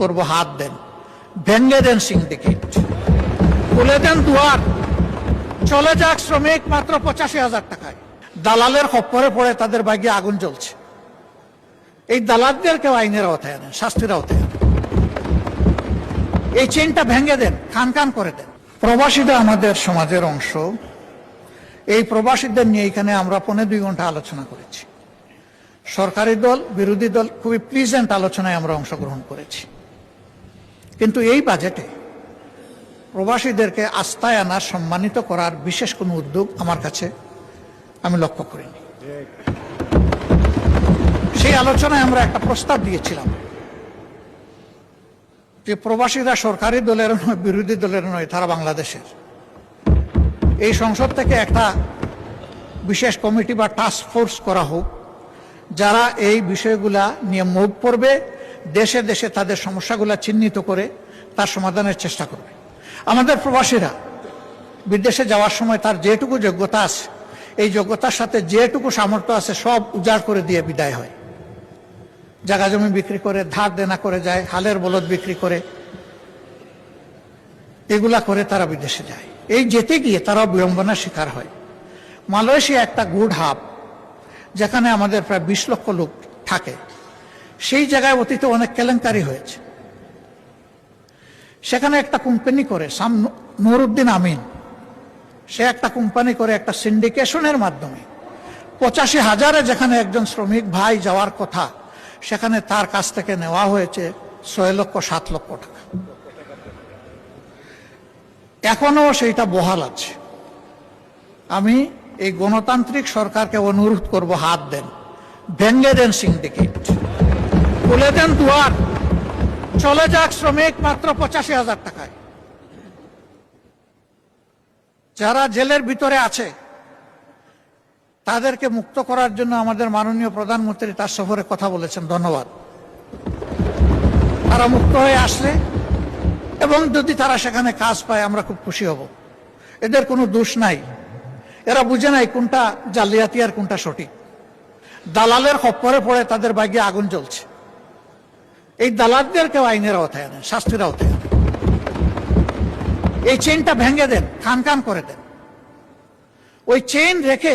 করব, হাত দেন, ভেঙ্গে দেন সিন্ডিকেট, খুলে দেন দুয়ার, চলে যাক শ্রমিক মাত্র 85,000 টাকায়। দালালের খপ্পরে পড়ে তাদের ভাগ্যে আগুন জ্বলছে। এই দালালদেরকেও আইনের আওতায় আনেন, শাস্তির আওতায় আনেন। এই চেনটা ভেঙে দেন, খান খান করে দেন। প্রবাসীরা আমাদের সমাজের অংশ। এই প্রবাসীদের নিয়ে এখানে আমরা 1.5-2 ঘন্টা আলোচনা করেছি। সরকারি দল, বিরোধী দল, খুবই প্লিজেন্ট আলোচনায় আমরা অংশগ্রহণ করেছি। কিন্তু এই বাজেটে প্রবাসীদেরকে আস্থায় আনার, সম্মানিত করার বিশেষ কোনো উদ্যোগ আমার কাছে আমি লক্ষ্য করিনি। সেই আলোচনায় আমরা একটা প্রস্তাব দিয়েছিলাম যে প্রবাসীরা সরকারি দলের নয়, বিরোধী দলের নয়, তারা বাংলাদেশের। এই সংসদ থেকে একটা বিশেষ কমিটি বা টাস্ক ফোর্স করা হোক, যারা এই বিষয়গুলা নিয়ে মুভ করবে, দেশে দেশে তাদের সমস্যাগুলা চিহ্নিত করে তার সমাধানের চেষ্টা করবে। আমাদের প্রবাসীরা বিদেশে যাওয়ার সময় তার যেটুকু যোগ্যতা আছে, এই যোগ্যতার সাথে যেটুকু সামর্থ্য আছে সব উজাড় করে দিয়ে বিদায় হয়। জায়গা জমি বিক্রি করে, ধার দেনা করে যায়, হালের বলদ বিক্রি করে, এগুলা করে তারা বিদেশে যায়। এই যেতে গিয়ে তারাও বিড়ম্বনার শিকার হয়। মালয়েশিয়া একটা গুড হাব, যেখানে আমাদের প্রায় 20 লক্ষ লোক থাকে। সেই জায়গায় অতীতে অনেক কেলেঙ্কারি হয়েছে। সেখানে একটা কোম্পানি করে, নুরুদ্দিন আমিন, সে একটা কোম্পানি করে একটা সিন্ডিকেশনের মাধ্যমে 85,000-এ যেখানে একজন শ্রমিক ভাই যাওয়ার কথা, সেখানে তার কাছ থেকে নেওয়া হয়েছে 6-7 লক্ষ টাকা। এখনো সেইটা বহাল আছে। আমি এই গণতান্ত্রিক সরকারকে অনুরোধ করব, হাত দেন, ভেঙ্গে দেন সিন্ডিকেট, খুলে দেন দুয়ার, চলে যাক শ্রমিক মাত্র 85,000 টাকায়। যারা জেলের ভিতরে আছে তাদেরকে মুক্ত করার জন্য আমাদের মাননীয় প্রধানমন্ত্রী তার সফরে কথা বলেছেন, ধন্যবাদ। তারা মুক্ত হয়ে আসলে এবং যদি তারা সেখানে কাজ পায়, আমরা খুব খুশি হব। এদের কোনো দোষ নাই, এরা বুঝে নাই কোনটা জালিয়াতি আর কোনটা সঠিক। দালালের খপ্পরে পড়ে তাদের ভাগ্যে আগুন জ্বলছে। এই দালালদেরকেও আইনের আওতায় আনেন, শাস্তির আওতায় আনেন। এই চেনটা ভেঙে দেন, খান খান করে দেন। ওই চেন রেখে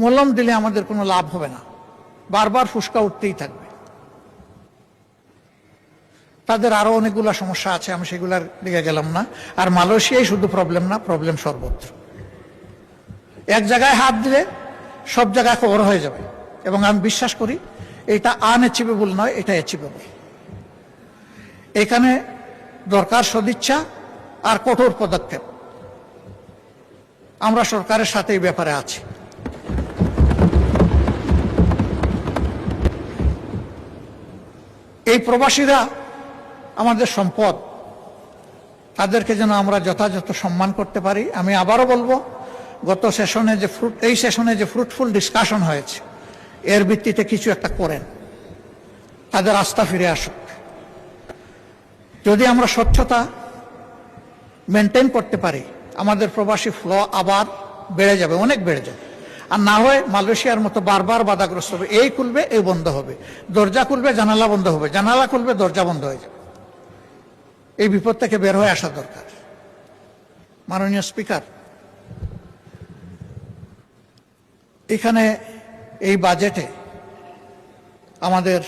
মলম দিলে আমাদের কোনো লাভ হবে না, বারবার ফুসকা উঠতেই থাকবে। তাদের আরো অনেকগুলো সমস্যা আছে, আমি সেগুলার দিকে গেলাম না। আর মালয়েশিয়ায় শুধু প্রবলেম না, প্রবলেম সর্বত্র। এক জায়গায় হাত দিলে সব জায়গায় কভার হয়ে যাবে, এবং আমি বিশ্বাস করি এটা আনএচিভেবল নয়, এটা অ্যাচিভেবল। এখানে দরকার সদিচ্ছা আর কঠোর পদক্ষেপ। আমরা সরকারের সাথে এই ব্যাপারে আছি। এই প্রবাসীরা আমাদের সম্পদ, তাদেরকে যেন আমরা যথাযথ সম্মান করতে পারি। আমি আবারও বলবো, গত সেশনে এই সেশনে যে ফ্রুটফুল ডিসকাশন হয়েছে, এর ভিত্তিতে কিছু একটা করেন, তাদের আস্থা ফিরে আসুক। যদি আমরা স্বচ্ছতা মেনটেন করতে পারি, আমাদের প্রবাসী ফ্লো আবার বেড়ে যাবে, অনেক বেড়ে যাবে। আর না হয় মালয়েশিয়ার মতো বারবার বাধাগ্রস্ত হবে। এই খুলবে, এই বন্ধ হবে, দরজা খুলবে, জানালা বন্ধ হবে, জানালা খুলবে, দরজা বন্ধ হয়ে যাবে। এই বিপদ থেকে বের হয়ে আসা দরকার। মাননীয় স্পিকার, এখানে এই বাজেটে আমাদের